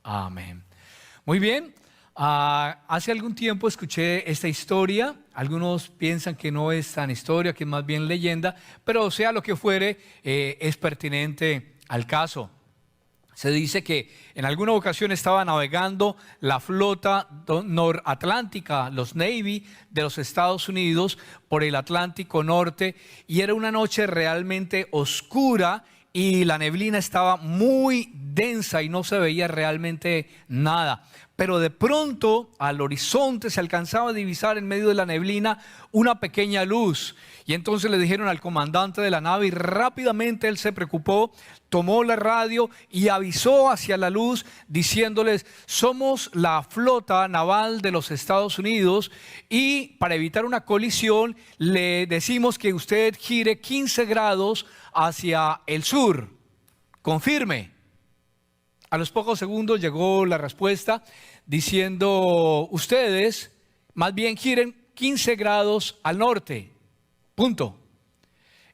Amén. Muy bien. Hace algún tiempo escuché esta historia. Algunos piensan que no es tan historia, que es más bien leyenda, pero sea lo que fuere, es pertinente al caso. Se dice que en alguna ocasión estaba navegando la flota noratlántica, los Navy de los Estados Unidos, por el Atlántico Norte, y era una noche realmente oscura y la neblina estaba muy densa y no se veía realmente nada. Pero de pronto al horizonte se alcanzaba a divisar en medio de la neblina una pequeña luz. Y entonces le dijeron al comandante de la nave y rápidamente él se preocupó, tomó la radio y avisó hacia la luz diciéndoles: somos la flota naval de los Estados Unidos y para evitar una colisión le decimos que usted gire 15 grados hacia el sur. Confirme. A los pocos segundos llegó la respuesta diciendo: ustedes más bien giren 15 grados al norte. Punto.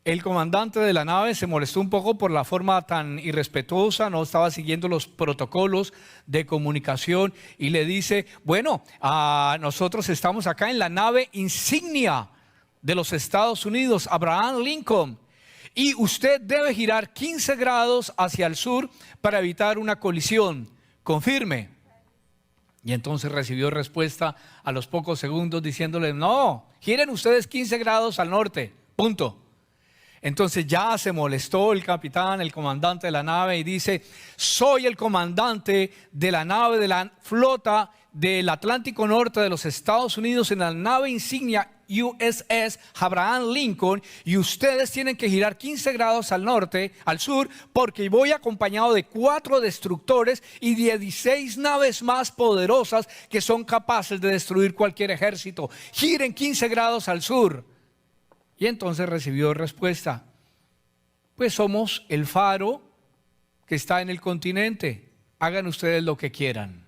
El comandante de la nave se molestó un poco por la forma tan irrespetuosa, no estaba siguiendo los protocolos de comunicación y le dice: bueno, nosotros estamos acá en la nave insignia de los Estados Unidos, Abraham Lincoln, y usted debe girar 15 grados hacia el sur para evitar una colisión. Confirme. Y entonces recibió respuesta a los pocos segundos diciéndole: no, giren ustedes 15 grados al norte, punto. Entonces ya se molestó el capitán, el comandante de la nave, y dice: soy el comandante de la nave de la flota del Atlántico Norte de los Estados Unidos en la nave insignia USS Abraham Lincoln, y ustedes tienen que girar 15 grados al norte, al sur, porque voy acompañado de 4 destructores y 16 naves más poderosas que son capaces de destruir cualquier ejército. Giren 15 grados al sur. Y entonces recibió respuesta: pues somos el faro que está en el continente, hagan ustedes lo que quieran.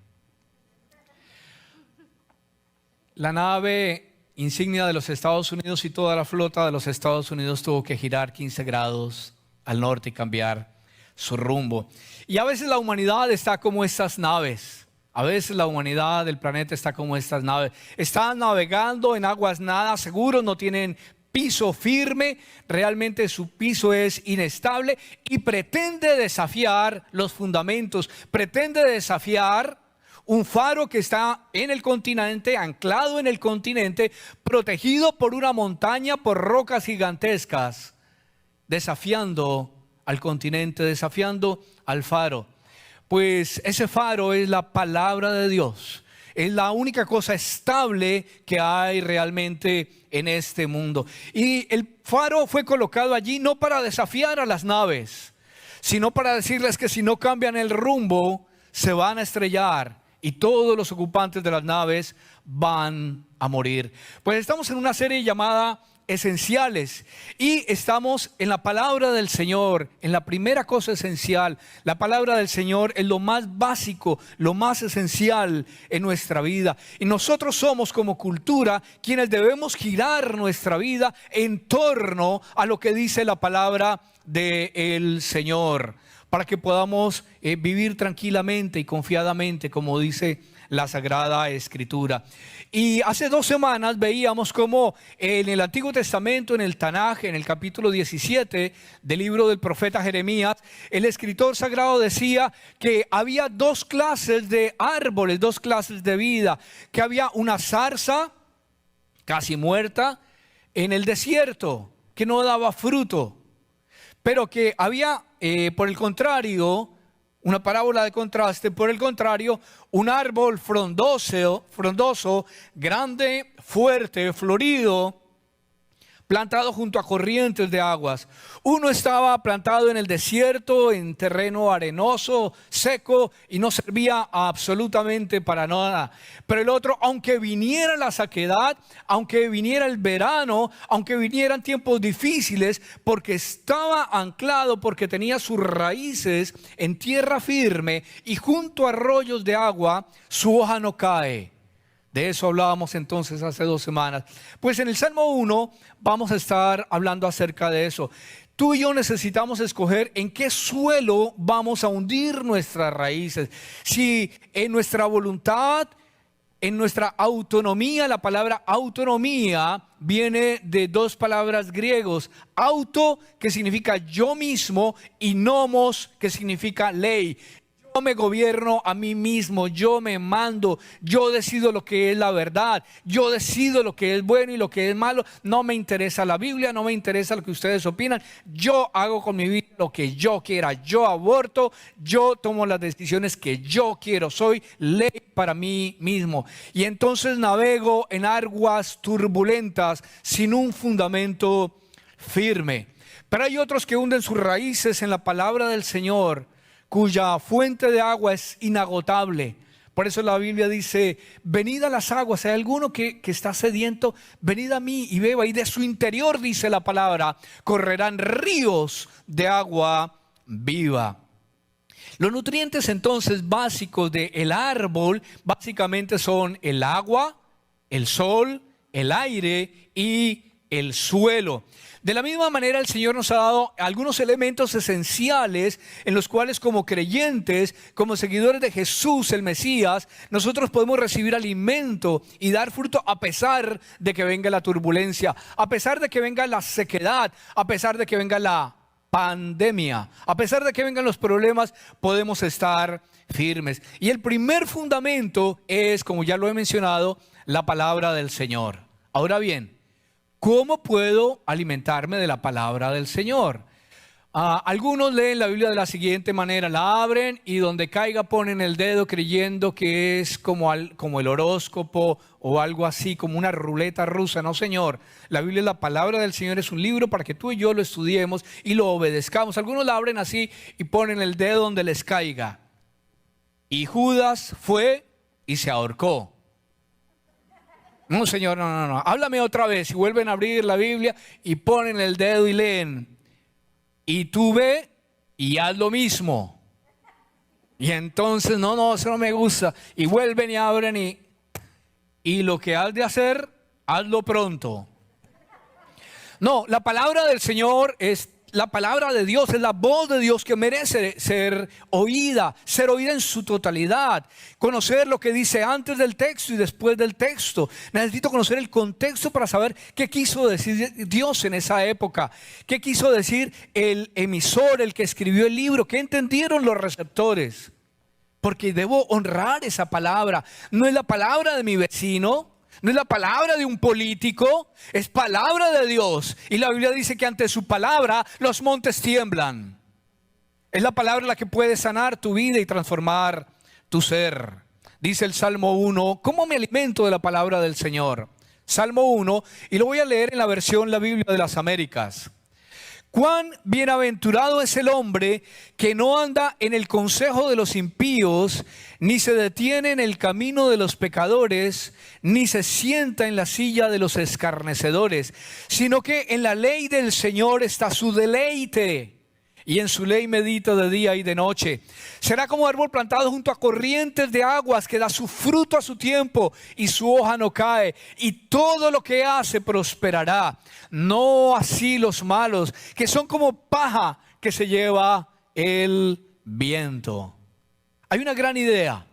La nave insignia de los Estados Unidos y toda la flota de los Estados Unidos tuvo que girar 15 grados al norte y cambiar su rumbo. Y a veces la humanidad está como estas naves. A veces la humanidad del planeta está como estas naves. Están navegando en aguas nada seguras, no tienen piso firme, realmente su piso es inestable y pretende desafiar los fundamentos, pretende desafiar un faro que está en el continente, anclado en el continente, protegido por una montaña, por rocas gigantescas, desafiando al continente, desafiando al faro. Pues ese faro es la palabra de Dios. Es la única cosa estable que hay realmente en este mundo. Y el faro fue colocado allí no para desafiar a las naves, sino para decirles que si no cambian el rumbo, se van a estrellar y todos los ocupantes de las naves van a morir. Pues estamos en una serie llamada Esenciales y estamos en la palabra del Señor, en la primera cosa esencial. La palabra del Señor es lo más básico, lo más esencial en nuestra vida. Y nosotros somos como cultura quienes debemos girar nuestra vida en torno a lo que dice la palabra del Señor, para que podamos vivir tranquilamente y confiadamente, como dice la Sagrada Escritura. Y hace 2 semanas veíamos cómo en el Antiguo Testamento, en el Tanaj, en el capítulo 17 del libro del profeta Jeremías, el escritor sagrado decía que había 2 clases de árboles, 2 clases de vida, que había una zarza casi muerta en el desierto, que no daba fruto, pero que había, por el contrario, una parábola de contraste, por el contrario, un árbol frondoso, grande, fuerte, florido, plantado junto a corrientes de aguas. Uno estaba plantado en el desierto, en terreno arenoso, seco, y no servía absolutamente para nada. Pero el otro, aunque viniera la sequedad, aunque viniera el verano, aunque vinieran tiempos difíciles, porque estaba anclado, porque tenía sus raíces en tierra firme y junto a arroyos de agua, su hoja no cae. De eso hablábamos entonces hace 2 semanas. Pues en el Salmo 1 vamos a estar hablando acerca de eso. tú y yo necesitamos escoger en qué suelo vamos a hundir nuestras raíces. Si en nuestra voluntad, en nuestra autonomía. La palabra autonomía viene de dos palabras griegos: auto, que significa yo mismo, y nomos, que significa ley. Yo me gobierno a mí mismo, yo me mando, yo decido lo que es la verdad, yo decido lo que es bueno y lo que es malo. No me interesa la Biblia, no me interesa lo que ustedes opinan. Yo hago con mi vida lo que yo quiera, yo aborto, yo tomo las decisiones que yo quiero, soy ley para mí mismo. Y entonces navego en aguas turbulentas sin un fundamento firme. Pero hay otros que hunden sus raíces en la palabra del Señor, cuya fuente de agua es inagotable. Por eso la Biblia dice: venid a las aguas. Hay alguno que está sediento, venid a mí y beba. Y de su interior, dice la palabra, correrán ríos de agua viva. Los nutrientes entonces básicos del árbol básicamente son el agua, el sol, el aire y el suelo. De la misma manera, el Señor nos ha dado algunos elementos esenciales en los cuales, como creyentes, como seguidores de Jesús el Mesías, nosotros podemos recibir alimento y dar fruto a pesar de que venga la turbulencia, a pesar de que venga la sequedad, a pesar de que venga la pandemia, a pesar de que vengan los problemas, podemos estar firmes. Y el primer fundamento es, como ya lo he mencionado, la palabra del Señor. Ahora bien, ¿cómo puedo alimentarme de la palabra del Señor? Algunos leen la Biblia de la siguiente manera: la abren y donde caiga ponen el dedo, creyendo que es como el horóscopo o algo así, como una ruleta rusa. No, señor, la Biblia es la palabra del Señor, es un libro para que tú y yo lo estudiemos y lo obedezcamos. Algunos la abren así y ponen el dedo donde les caiga. Y Judas fue y se ahorcó. No, señor, no. Háblame otra vez. Y vuelven a abrir la Biblia y ponen el dedo y leen: y tú ve y haz lo mismo. Y entonces, no, eso no me gusta. Y vuelven y abren y lo que has de hacer, hazlo pronto. No, la palabra del Señor es la palabra de Dios, es la voz de Dios que merece ser oída en su totalidad. Conocer lo que dice antes del texto y después del texto. Necesito conocer el contexto para saber qué quiso decir Dios en esa época, qué quiso decir el emisor, el que escribió el libro, qué entendieron los receptores. Porque debo honrar esa palabra. No es la palabra de mi vecino, no es la palabra de un político, es palabra de Dios. Y la Biblia dice que ante su palabra los montes tiemblan. Es la palabra la que puede sanar tu vida y transformar tu ser. Dice el Salmo 1, ¿cómo me alimento de la palabra del Señor? Salmo 1, y lo voy a leer en la versión La Biblia de las Américas. Cuán bienaventurado es el hombre que no anda en el consejo de los impíos, ni se detiene en el camino de los pecadores, ni se sienta en la silla de los escarnecedores, sino que en la ley del Señor está su deleite, y en su ley medita de día y de noche. Será como árbol plantado junto a corrientes de aguas, que da su fruto a su tiempo y su hoja no cae, y todo lo que hace prosperará. No así los malos, que son como paja que se lleva el viento. Hay una gran idea,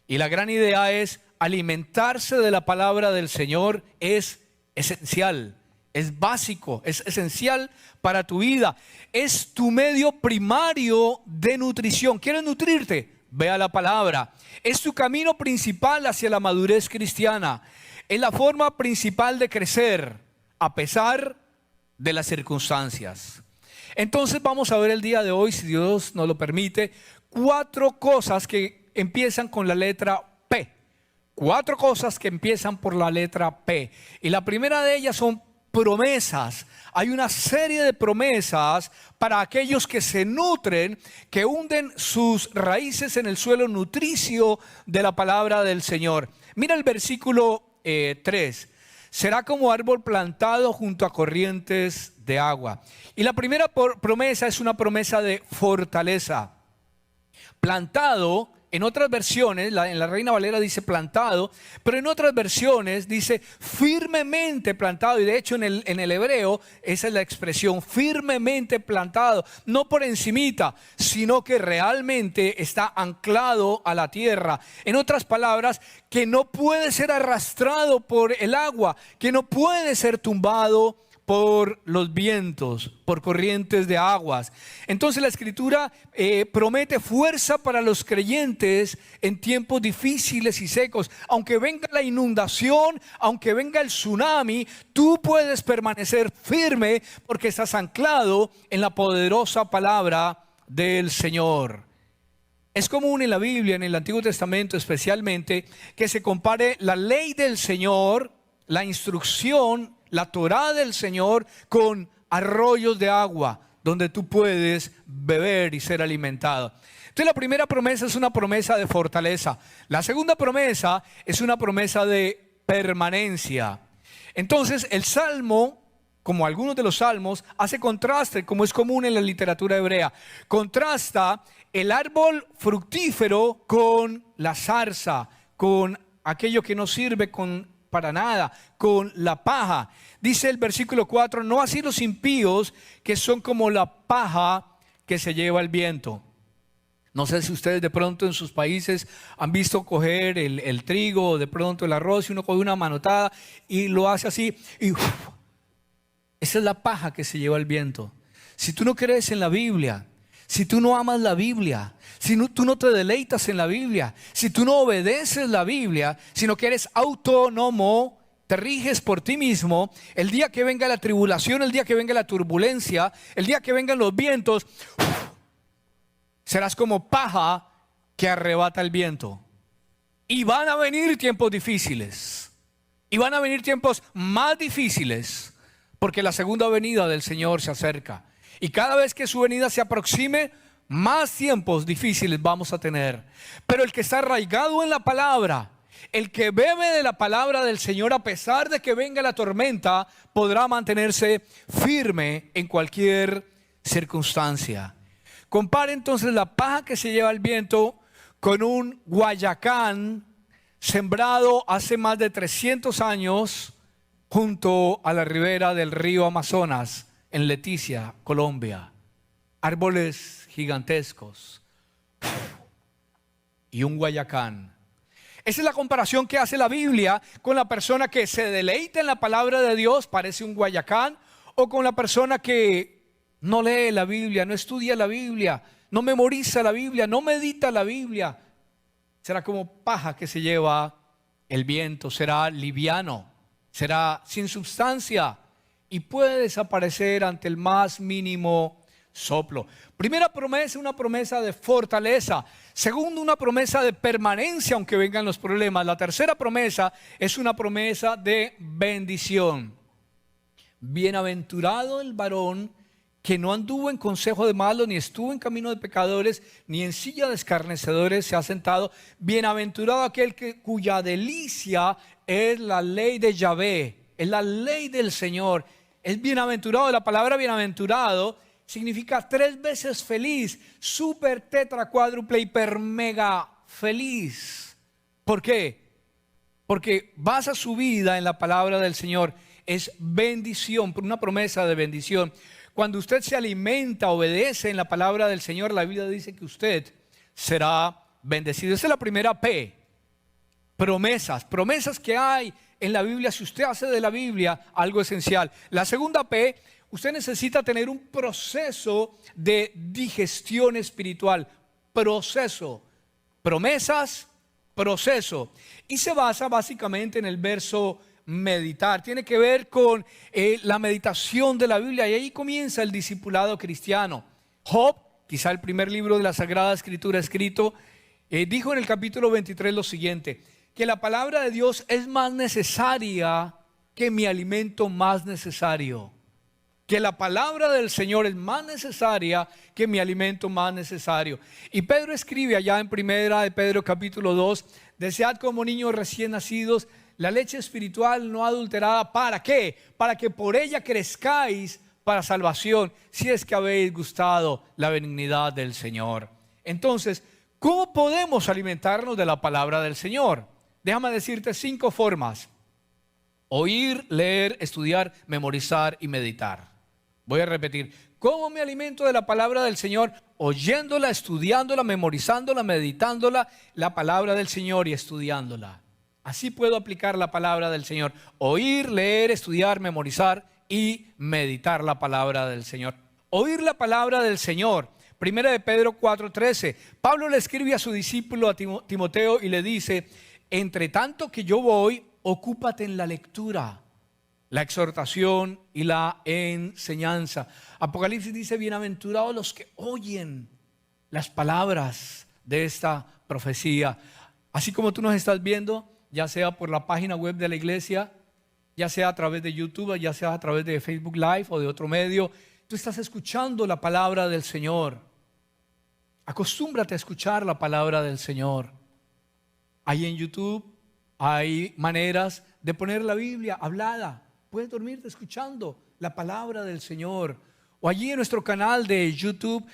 y la gran idea es: alimentarse de la palabra del Señor es esencial. Es básico, es esencial para tu vida. Es tu medio primario de nutrición. ¿Quieres nutrirte? Ve a la palabra. Es tu camino principal hacia la madurez cristiana. Es la forma principal de crecer a pesar de las circunstancias. Entonces vamos a ver el día de hoy, si Dios nos lo permite, 4 cosas que empiezan con la letra P. 4 cosas que empiezan por la letra P. Y la primera de ellas son promesas. Hay una serie de promesas para aquellos que se nutren, que hunden sus raíces en el suelo nutricio de la palabra del Señor. Mira el versículo 3. Será como árbol plantado junto a corrientes de agua. Y la primera promesa es una promesa de fortaleza. Plantado En otras versiones, en la Reina Valera dice plantado, pero en otras versiones dice firmemente plantado. Y de hecho en el hebreo esa es la expresión, firmemente plantado. No por encimita, sino que realmente está anclado a la tierra. En otras palabras, que no puede ser arrastrado por el agua, que no puede ser tumbado por los vientos, por corrientes de aguas. Entonces la Escritura promete fuerza para los creyentes en tiempos difíciles y secos. Aunque venga la inundación, aunque venga el tsunami, tú puedes permanecer firme porque estás anclado en la poderosa palabra del Señor. Es común en la Biblia, en el Antiguo Testamento especialmente, que se compare la ley del Señor, la instrucción, la Torá del Señor con arroyos de agua donde tú puedes beber y ser alimentado. Entonces la primera promesa es una promesa de fortaleza. La segunda promesa es una promesa de permanencia. Entonces el Salmo, como algunos de los salmos, hace contraste, como es común en la literatura hebrea. Contrasta el árbol fructífero con la zarza, con aquello que no sirve para nada, con la paja. Dice el versículo 4, no así los impíos, que son como la paja que se lleva el viento. No sé si ustedes de pronto en sus países han visto coger el trigo o de pronto el arroz, y uno coge una manotada y lo hace así y esa es la paja que se lleva el viento. Si tú no crees en la Biblia, si tú no amas la Biblia, si tú no te deleitas en la Biblia, si tú no obedeces la Biblia, sino que eres autónomo, te riges por ti mismo, el día que venga la tribulación, el día que venga la turbulencia, el día que vengan los vientos, serás como paja que arrebata el viento. Y van a venir tiempos difíciles, y van a venir tiempos más difíciles, porque la segunda venida del Señor se acerca. Y cada vez que su venida se aproxime, más tiempos difíciles vamos a tener. Pero el que está arraigado en la palabra, el que bebe de la palabra del Señor, a pesar de que venga la tormenta, podrá mantenerse firme en cualquier circunstancia. Compare entonces la paja que se lleva el viento con un guayacán sembrado hace más de 300 años junto a la ribera del río Amazonas, en Leticia, Colombia. Árboles gigantescos y un guayacán. Esa es la comparación que hace la Biblia con la persona que se deleita en la palabra de Dios, parece un guayacán, o con la persona que no lee la Biblia, no estudia la Biblia, no memoriza la Biblia, no medita la Biblia. Será como paja que se lleva el viento, será liviano, será sin sustancia y puede desaparecer ante el más mínimo soplo. Primera promesa, una promesa de fortaleza. Segundo, una promesa de permanencia aunque vengan los problemas. La tercera promesa es una promesa de bendición. Bienaventurado el varón que no anduvo en consejo de malos, ni estuvo en camino de pecadores, ni en silla de escarnecedores se ha sentado. Bienaventurado aquel cuya delicia es la ley de Yahvé, es la ley del Señor. Es bienaventurado. La palabra bienaventurado significa 3 veces feliz, super, tetra, cuádruple, hiper, mega feliz. ¿Por qué? Porque basa su vida en la palabra del Señor. Es bendición, una promesa de bendición. Cuando usted se alimenta, obedece en la palabra del Señor, la Biblia dice que usted será bendecido. Esa es la primera P. Promesas, promesas que hay en la Biblia. Si usted hace de la Biblia algo esencial. La segunda P, usted necesita tener un proceso de digestión espiritual. Proceso, promesas, proceso. Y se basa básicamente en el verso meditar. Tiene que ver con la meditación de la Biblia, y ahí comienza el discipulado cristiano. Job, quizá el primer libro de la Sagrada Escritura escrito, dijo en el capítulo 23 lo siguiente: que la palabra de Dios es más necesaria que mi alimento más necesario. Que la palabra del Señor es más necesaria que mi alimento más necesario. Y Pedro escribe allá en primera de Pedro capítulo 2: desead como niños recién nacidos la leche espiritual no adulterada. ¿Para qué? Para que por ella crezcáis para salvación, si es que habéis gustado la benignidad del Señor. Entonces, ¿Cómo podemos alimentarnos de la palabra del Señor? Déjame decirte 5 formas: oír, leer, estudiar, memorizar y meditar. Voy a repetir: ¿cómo me alimento de la palabra del Señor? Oyéndola, estudiándola, memorizándola, meditándola, la palabra del Señor y estudiándola. Así puedo aplicar la palabra del Señor: oír, leer, estudiar, memorizar y meditar la palabra del Señor. Oír la palabra del Señor. Primera de Pedro 4:13. Pablo le escribe a su discípulo a Timoteo y le dice: entre tanto que yo voy, ocúpate en la lectura, la exhortación y la enseñanza. Apocalipsis dice: bienaventurados los que oyen las palabras de esta profecía. Así como tú nos estás viendo, ya sea por la página web de la iglesia, ya sea a través de YouTube, ya sea a través de Facebook Live o de otro medio, tú estás escuchando la palabra del Señor. Acostúmbrate a escuchar la palabra del Señor. Ahí en YouTube hay maneras de poner la Biblia hablada. Puedes dormirte escuchando la palabra del Señor. O allí en nuestro canal de YouTube,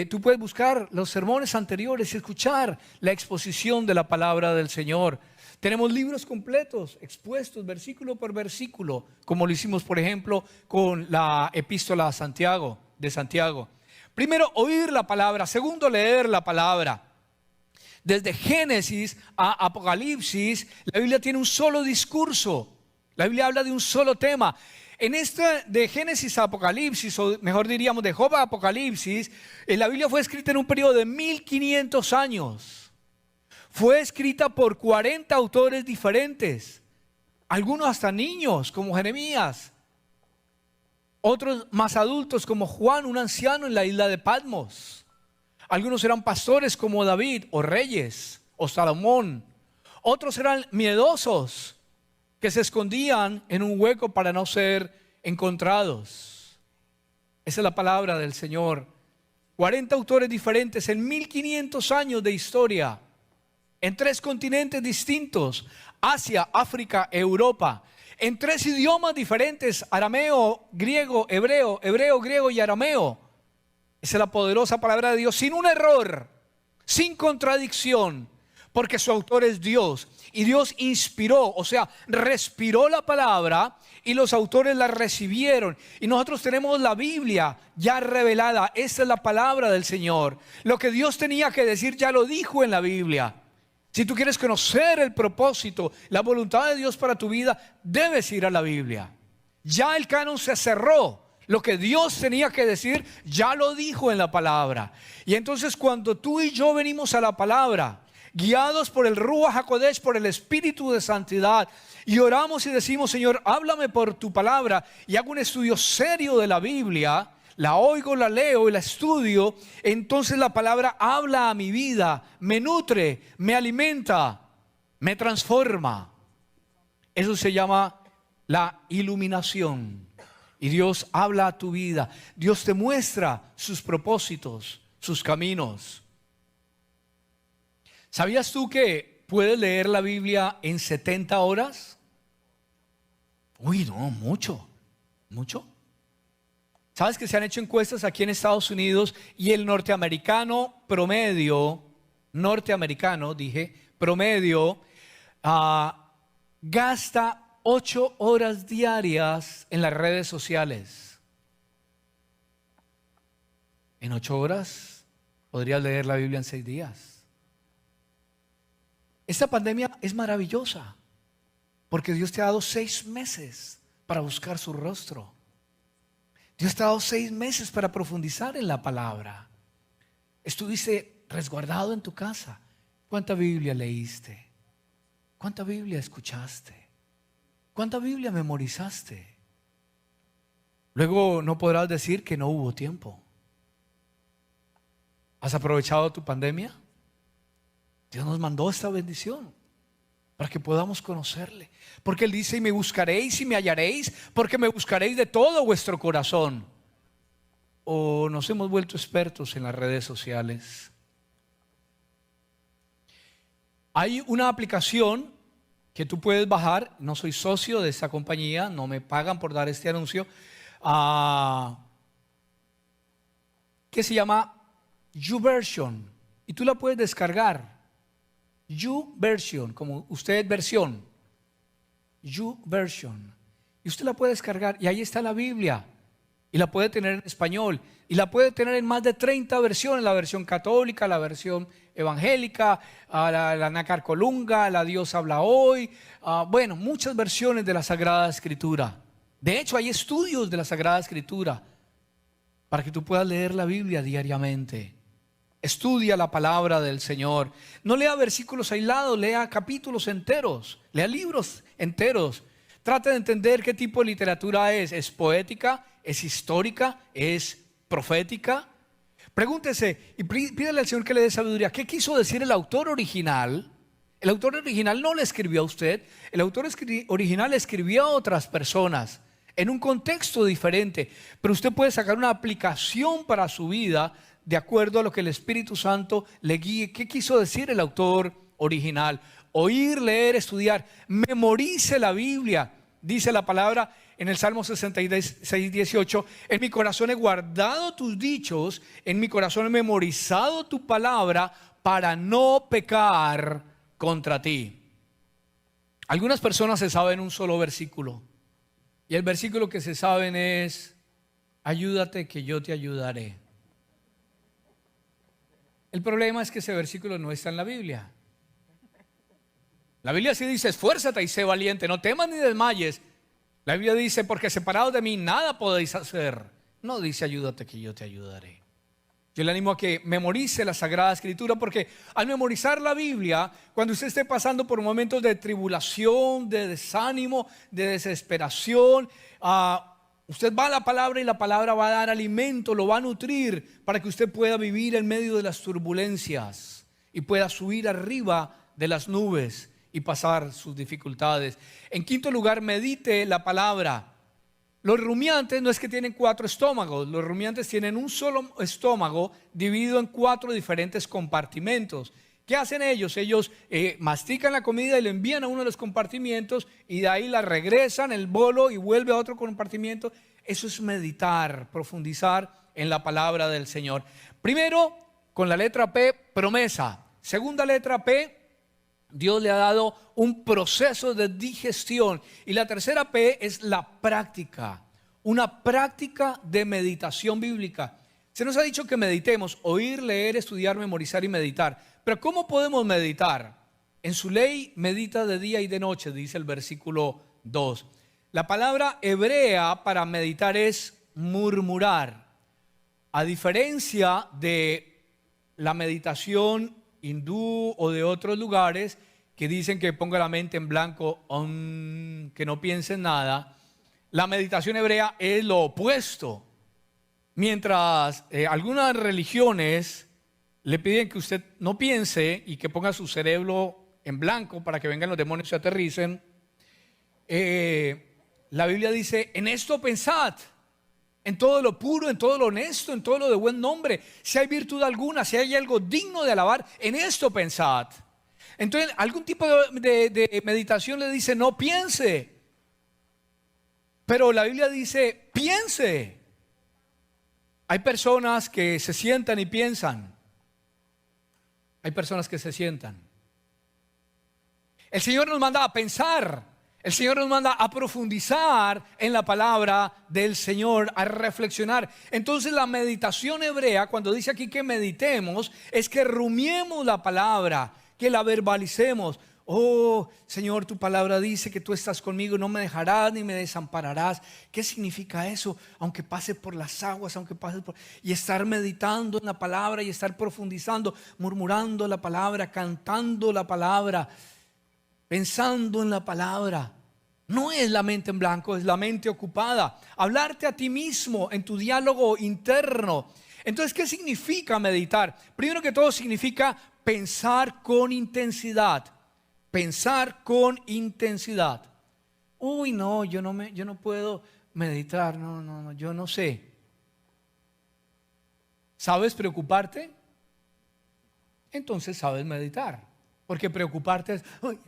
tú puedes buscar los sermones anteriores y escuchar la exposición de la palabra del Señor. Tenemos libros completos, expuestos versículo por versículo, como lo hicimos, por ejemplo, con la epístola a Santiago, de Santiago. Primero, oír la palabra. Segundo, leer la palabra. Desde Génesis a Apocalipsis, la Biblia tiene un solo discurso. La Biblia habla de un solo tema. En esta de Génesis a Apocalipsis, o mejor diríamos de Job a Apocalipsis, la Biblia fue escrita en un periodo de 1500 años. Fue escrita por 40 autores diferentes, algunos hasta niños como Jeremías, otros más adultos como Juan, un anciano en la isla de Patmos. Algunos eran pastores como David, o reyes, o Salomón. Otros eran miedosos que se escondían en un hueco para no ser encontrados. Esa es la palabra del Señor. 40 autores diferentes en 1500 años de historia, en 3 continentes distintos: Asia, África, Europa, en 3 idiomas diferentes: arameo, griego, hebreo, hebreo, griego y arameo. Esa es la poderosa palabra de Dios, sin un error, sin contradicción, porque su autor es Dios. Y Dios inspiró, o sea, respiró la palabra y los autores la recibieron. Y nosotros tenemos la Biblia ya revelada. Esa es la palabra del Señor. Lo que Dios tenía que decir ya lo dijo en la Biblia. Si tú quieres conocer el propósito, la voluntad de Dios para tu vida, debes ir a la Biblia. Ya el canon se cerró. Lo que Dios tenía que decir ya lo dijo en la palabra. Y entonces cuando tú y yo venimos a la palabra, guiados por el Ruach HaKodesh, por el Espíritu de Santidad, y oramos y decimos: Señor, háblame por tu palabra, y hago un estudio serio de la Biblia, la oigo, la leo y la estudio, entonces la palabra habla a mi vida, me nutre, me alimenta, me transforma. Eso se llama la iluminación. Y Dios habla a tu vida. Dios te muestra sus propósitos, sus caminos. ¿Sabías tú que puedes leer la Biblia en 70 horas? Uy, no, mucho. ¿Sabes que se han hecho encuestas aquí en Estados Unidos y el norteamericano promedio, gasta 8 horas diarias en las redes sociales? En 8 horas podrías leer la Biblia en 6 días. Esta pandemia es maravillosa porque Dios te ha dado 6 meses para buscar su rostro. Dios te ha dado 6 meses para profundizar en la palabra. Estuviste resguardado en tu casa. ¿Cuánta Biblia leíste? ¿Cuánta Biblia escuchaste? ¿Cuánta Biblia memorizaste? Luego no podrás decir que no hubo tiempo. ¿Has aprovechado tu pandemia? Dios nos mandó esta bendición para que podamos conocerle. Porque Él dice: y me buscaréis y me hallaréis, porque me buscaréis de todo vuestro corazón. ¿O nos hemos vuelto expertos en las redes sociales? Hay una aplicación que tú puedes bajar. No soy socio de esta compañía, no me pagan por dar este anuncio, que se llama YouVersion. y tú la puedes descargar. YouVersion, como usted versión. YouVersion. Y usted la puede descargar y ahí está la Biblia. Y la puede tener en español. Y la puede tener en más de 30 versiones. La versión católica, la versión evangélica, la Nácar Colunga, la Dios habla hoy. Bueno, muchas versiones de la Sagrada Escritura. De hecho, hay estudios de la Sagrada Escritura para que tú puedas leer la Biblia diariamente. Estudia la palabra del Señor. No lea versículos aislados, lea capítulos enteros, lea libros enteros. Trate de entender qué tipo de literatura es. ¿Es poética? ¿Es histórica? ¿Es profética? Pregúntese y pídale al Señor que le dé sabiduría. ¿Qué quiso decir el autor original? El autor original no le escribió a usted. El autor original escribió a otras personas en un contexto diferente. Pero usted puede sacar una aplicación para su vida de acuerdo a lo que el Espíritu Santo le guíe. ¿Qué quiso decir el autor original? Oír, leer, estudiar. Memorice la Biblia. Dice la palabra en el Salmo 66, 18: en mi corazón he guardado tus dichos, en mi corazón he memorizado tu palabra para no pecar contra ti. Algunas personas se saben un solo versículo. Y el versículo que se saben es: ayúdate que yo te ayudaré. El problema es que ese versículo no está en la Biblia. La Biblia sí dice: esfuérzate y sé valiente, no temas ni desmayes. La Biblia dice: porque separados de mí nada podéis hacer. No dice: ayúdate que yo te ayudaré. Yo le animo a que memorice la Sagrada Escritura, porque al memorizar la Biblia, cuando usted esté pasando por momentos de tribulación, de desánimo, de desesperación, usted va a la palabra y la palabra va a dar alimento, lo va a nutrir para que usted pueda vivir en medio de las turbulencias y pueda subir arriba de las nubes y pasar sus dificultades. En quinto lugar, medite la palabra. Los rumiantes no es que tienen 4 estómagos, los rumiantes tienen un solo estómago dividido en 4 diferentes compartimentos. ¿Qué hacen ellos? Ellos mastican la comida y la envían a uno de los compartimientos y de ahí la regresan el bolo y vuelve a otro compartimiento. Eso es meditar, profundizar en la palabra del Señor. Primero, con la letra P, promesa. Segunda letra P, Dios le ha dado un proceso de digestión. Y la tercera P es la práctica, una práctica de meditación bíblica. Se nos ha dicho que meditemos: oír, leer, estudiar, memorizar y meditar. Pero ¿cómo podemos meditar? En su ley medita de día y de noche, dice el versículo 2. La palabra hebrea para meditar es murmurar. A diferencia de la meditación hindú o de otros lugares que dicen que ponga la mente en blanco, que no piense en nada, la meditación hebrea es lo opuesto. Mientras algunas religiones le piden que usted no piense y que ponga su cerebro en blanco para que vengan los demonios y se aterricen, la Biblia dice: en esto pensad, en todo lo puro, en todo lo honesto, en todo lo de buen nombre, si hay virtud alguna, si hay algo digno de alabar, en esto pensad. Entonces, algún tipo de meditación le dice: no piense, pero la Biblia dice: piense. Hay personas que se sientan y piensan. Hay personas que se sientan. El Señor nos manda a pensar. El Señor nos manda a profundizar en la palabra del Señor, a reflexionar. Entonces la meditación hebrea, cuando dice aquí que meditemos, es que rumiemos la palabra, que la verbalicemos. Oh Señor, tu palabra dice que tú estás conmigo, no me dejarás ni me desampararás. ¿Qué significa eso? Aunque pase por las aguas, aunque pase por... Y estar meditando en la palabra y estar profundizando, murmurando la palabra, cantando la palabra, pensando en la palabra. No es la mente en blanco, es la mente ocupada. Hablarte a ti mismo en tu diálogo interno. Entonces, ¿qué significa meditar? Primero que todo, significa pensar con intensidad. Pensar con intensidad. Uy, no, yo no puedo meditar. No, yo no sé. ¿Sabes preocuparte? Entonces sabes meditar. Porque preocuparte es: uy,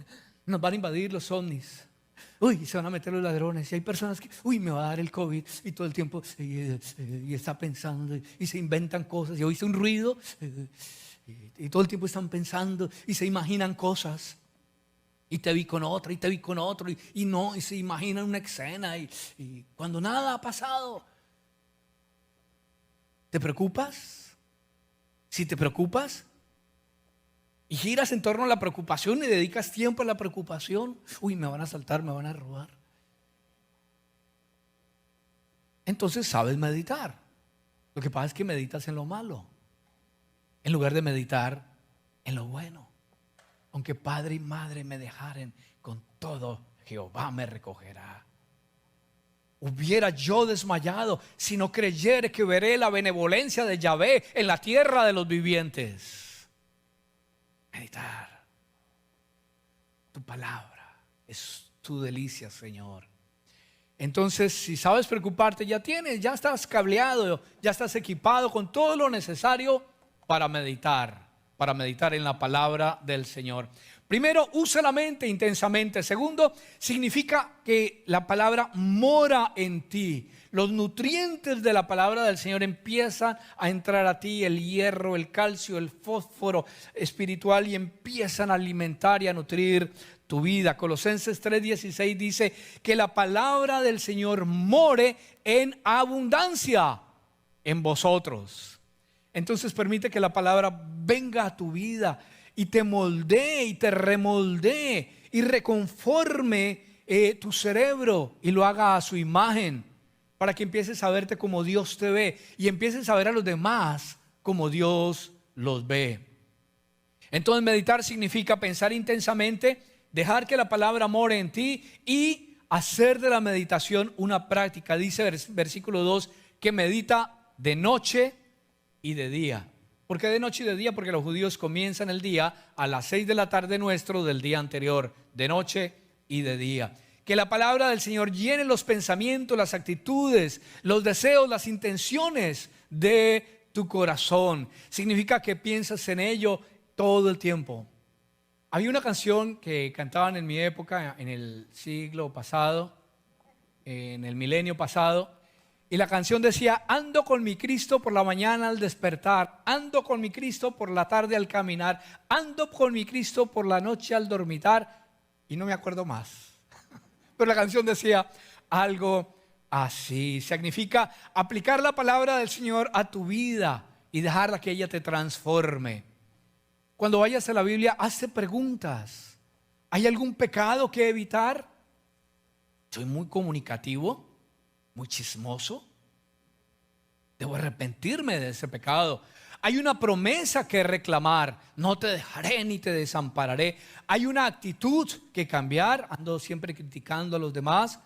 nos van a invadir los ovnis. Uy, se van a meter los ladrones. Y hay personas que, uy, me va a dar el COVID. Y todo el tiempo y está pensando y se inventan cosas. Y oíste un ruido Y todo el tiempo están pensando y se imaginan cosas. Y te vi con otra, y te vi con otro, y se imaginan una escena, y cuando nada ha pasado. ¿Te preocupas? Si te preocupas y giras en torno a la preocupación y dedicas tiempo a la preocupación, uy, me van a asaltar, me van a robar. Entonces sabes meditar. Lo que pasa es que meditas en lo malo, en lugar de meditar en lo bueno. Aunque padre y madre me dejaren, con todo Jehová me recogerá. Hubiera yo desmayado si no creyere que veré la benevolencia de Yahvé en la tierra de los vivientes. Meditar. Tu palabra es tu delicia, Señor. Entonces, si sabes preocuparte, ya estás cableado, ya estás equipado con todo lo necesario para meditar en la palabra del Señor. Primero, usa la mente intensamente. Segundo, significa que la palabra mora en ti. Los nutrientes de la palabra del Señor empiezan a entrar a ti, el hierro, el calcio, el fósforo espiritual, y empiezan a alimentar y a nutrir tu vida. Colosenses 3:16 dice que la palabra del Señor more en abundancia en vosotros. Entonces permite que la palabra venga a tu vida y te moldee y te remoldee y reconforme tu cerebro y lo haga a su imagen, para que empieces a verte como Dios te ve y empieces a ver a los demás como Dios los ve. Entonces meditar significa pensar intensamente, dejar que la palabra more en ti y hacer de la meditación una práctica. Dice versículo 2 que medita de noche y de día. ¿Por qué de noche y de día? Porque los judíos comienzan el día a las 6 de la tarde nuestro del día anterior, de noche y de día. Que la palabra del Señor llene los pensamientos, las actitudes, los deseos, las intenciones de tu corazón. Significa que piensas en ello todo el tiempo. Había una canción que cantaban en mi época, en el siglo pasado, en el milenio pasado, y la canción decía: ando con mi Cristo por la mañana al despertar, ando con mi Cristo por la tarde al caminar, ando con mi Cristo por la noche al dormitar, y no me acuerdo más. Pero la canción decía algo así. Significa aplicar la palabra del Señor a tu vida y dejarla que ella te transforme. Cuando vayas a la Biblia, hazte preguntas. ¿Hay algún pecado que evitar? ¿Soy muy comunicativo? ¿Muy chismoso? Debo arrepentirme de ese pecado. Hay una promesa que reclamar: no te dejaré ni te desampararé. Hay una actitud que cambiar, ando siempre criticando a los demás.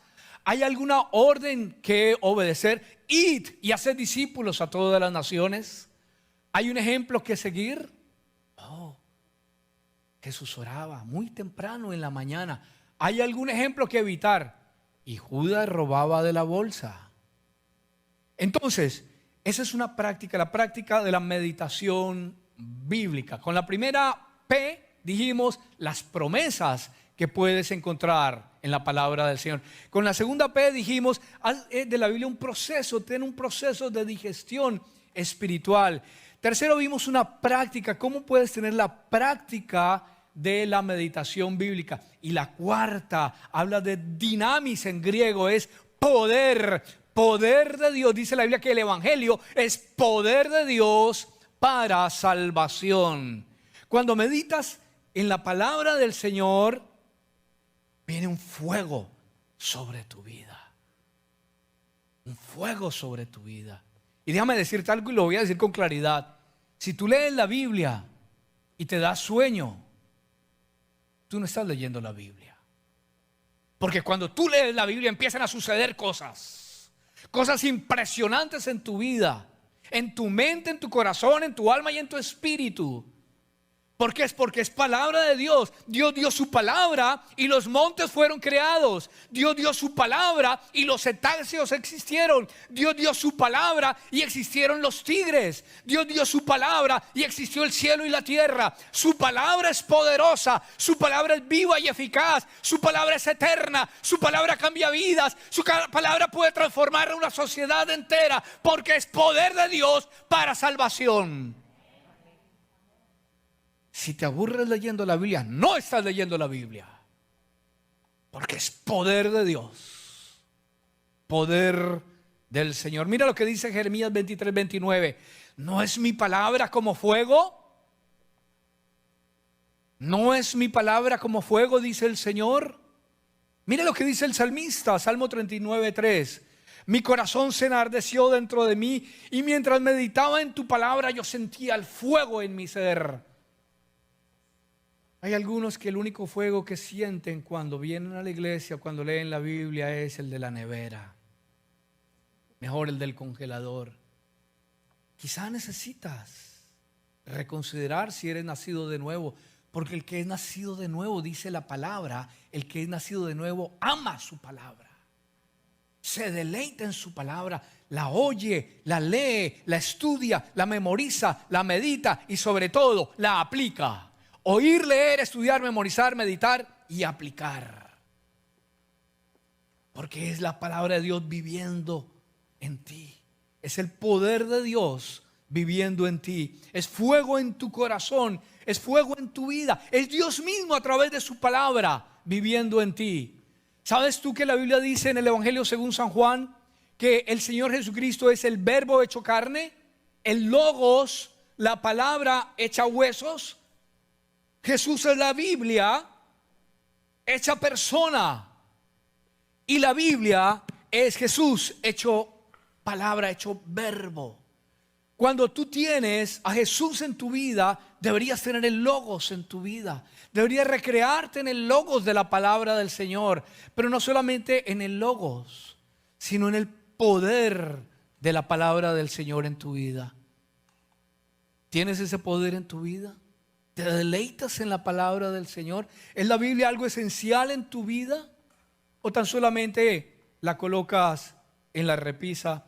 Hay alguna orden que obedecer: id y haced discípulos a todas las naciones. Hay un ejemplo que seguir. Jesús oraba muy temprano en la mañana. ¿Hay algún ejemplo que evitar? Y Judas robaba de la bolsa. Entonces, esa es una práctica, la práctica de la meditación bíblica. Con la primera P dijimos las promesas que puedes encontrar en la palabra del Señor. Con la segunda P dijimos, haz de la Biblia un proceso, ten un proceso de digestión espiritual. Tercero, vimos una práctica, cómo puedes tener la práctica de la meditación bíblica. Y la cuarta habla de dinamis en griego, es poder de Dios. Dice la Biblia que el evangelio es poder de Dios para salvación. Cuando meditas en la palabra del Señor, viene un fuego sobre tu vida. Un fuego sobre tu vida. Y déjame decirte algo, y lo voy a decir con claridad. Si tú lees la Biblia y te da sueño, tú no estás leyendo la Biblia. Porque cuando tú lees la Biblia empiezan a suceder cosas impresionantes en tu vida, en tu mente, en tu corazón, en tu alma y en tu espíritu. ¿Por qué? Porque es palabra de Dios. Dios dio su palabra y los montes fueron creados. Dios dio su palabra y los cetáceos existieron. Dios dio su palabra y existieron los tigres. Dios dio su palabra y existió el cielo y la tierra. Su palabra es poderosa. Su palabra es viva y eficaz. Su palabra es eterna. Su palabra cambia vidas. Su palabra puede transformar a una sociedad entera, porque es poder de Dios para salvación. Si te aburres leyendo la Biblia, no estás leyendo la Biblia. Porque es poder de Dios. Poder del Señor. Mira lo que dice Jeremías 23:29. ¿No es mi palabra como fuego? ¿No es mi palabra como fuego? Dice el Señor. Mira lo que dice el salmista, Salmo 39:3. Mi corazón se enardeció dentro de mí y mientras meditaba en tu palabra yo sentía el fuego en mi ser. Hay algunos que el único fuego que sienten cuando vienen a la iglesia, cuando leen la Biblia, es el de la nevera. Mejor el del congelador. Quizá necesitas reconsiderar si eres nacido de nuevo, porque el que es nacido de nuevo, dice la palabra, el que es nacido de nuevo ama su palabra. Se deleita en su palabra, la oye, la lee, la estudia, la memoriza, la medita y sobre todo la aplica. Oír, leer, estudiar, memorizar, meditar y aplicar. Porque es la palabra de Dios viviendo en ti. Es el poder de Dios viviendo en ti. Es fuego en tu corazón, es fuego en tu vida. Es Dios mismo a través de su palabra viviendo en ti. ¿Sabes tú que la Biblia dice en el Evangelio según San Juan que el Señor Jesucristo es el verbo hecho carne, el logos, la palabra hecha huesos? Jesús es la Biblia hecha persona y la Biblia es Jesús hecho palabra, hecho verbo. Cuando tú tienes a Jesús en tu vida, deberías tener el logos en tu vida. Deberías recrearte en el logos de la palabra del Señor. Pero no solamente en el logos, sino en el poder de la palabra del Señor en tu vida. ¿Tienes ese poder en tu vida? ¿Te deleitas en la palabra del Señor? ¿Es la Biblia algo esencial en tu vida? ¿O tan solamente la colocas en la repisa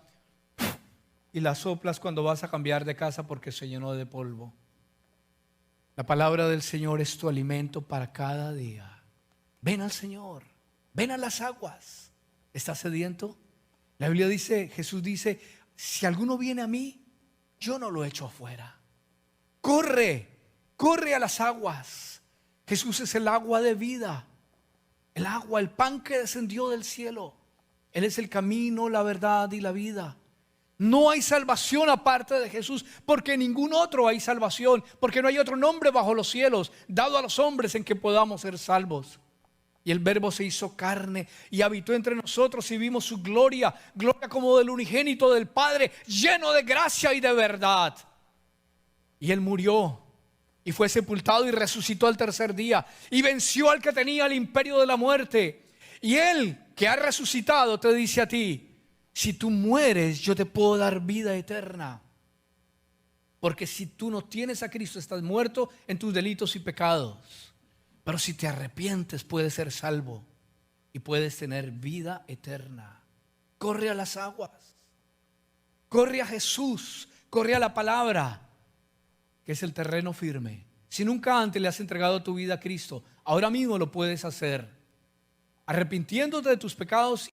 y la soplas cuando vas a cambiar de casa porque se llenó de polvo? La palabra del Señor es tu alimento para cada día. Ven al Señor, ven a las aguas. ¿Estás sediento? La Biblia dice, Jesús dice, si alguno viene a mí, yo no lo echo afuera. Corre a las aguas. Jesús es el agua de vida. El agua, el pan que descendió del cielo. Él es el camino, la verdad y la vida. No hay salvación aparte de Jesús, porque en ningún otro hay salvación, porque no hay otro nombre bajo los cielos dado a los hombres en que podamos ser salvos. Y el Verbo se hizo carne y habitó entre nosotros y vimos su gloria, gloria como del unigénito del Padre, lleno de gracia y de verdad. Y Él murió y fue sepultado y resucitó al tercer día y venció al que tenía el imperio de la muerte. Y Él que ha resucitado te dice a ti, si tú mueres, yo te puedo dar vida eterna. Porque si tú no tienes a Cristo, estás muerto en tus delitos y pecados. Pero si te arrepientes, puedes ser salvo y puedes tener vida eterna. Corre a las aguas. Corre a Jesús. Corre a la palabra, que es el terreno firme. Si nunca antes le has entregado tu vida a Cristo, ahora mismo lo puedes hacer. Arrepintiéndote de tus pecados